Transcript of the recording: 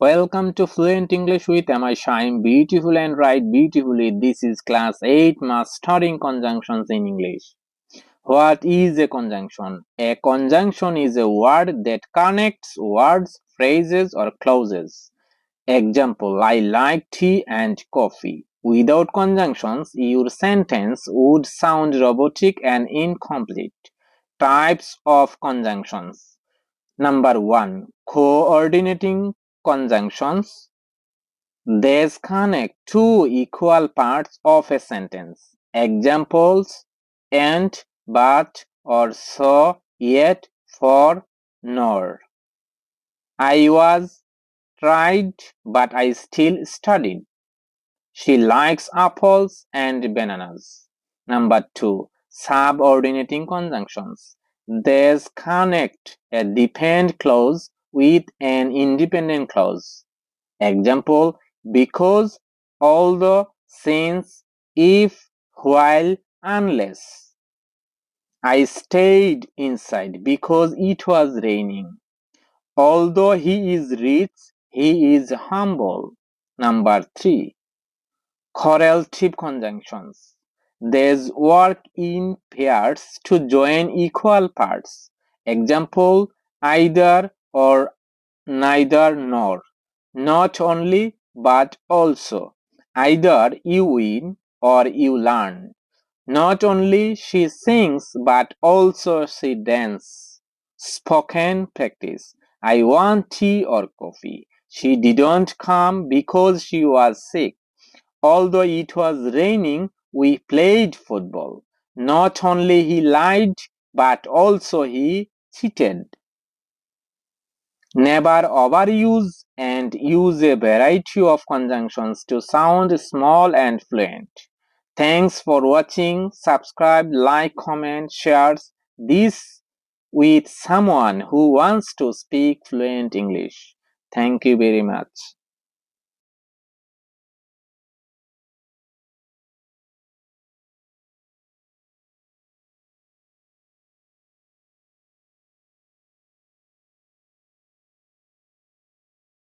Welcome to Fluent English with Shah. Beautiful and write beautifully. This is class 8 mastering conjunctions in English. What is a conjunction? A conjunction is a word that connects words, phrases or clauses. Example, I like tea and coffee. Without conjunctions, your sentence would sound robotic and incomplete. Types of conjunctions. Number 1. Coordinating conjunctions. These connect two equal parts of a sentence. Examples: and, but, or so, yet, for, nor. I was tried, but I still studied. She likes apples and bananas. Number 2. Subordinating conjunctions. These connect a depend clause with an independent clause. Example: because, although, since, if, while, unless. I stayed inside because it was raining. Although he is rich, he is humble. Number 3. Correlative conjunctions. These work in pairs to join equal parts. Example: either or, neither nor. Not only but also. Either you win or you learn. Not only she sings but also she dances. Spoken practice. I want tea or coffee. She didn't come because she was sick. Although it was raining, we played football. Not only he lied, but also he cheated. Never overuse and use a variety of conjunctions to sound small and fluent. Thanks for watching. Subscribe, like, comment, share this with someone who wants to speak fluent English. Thank you very much.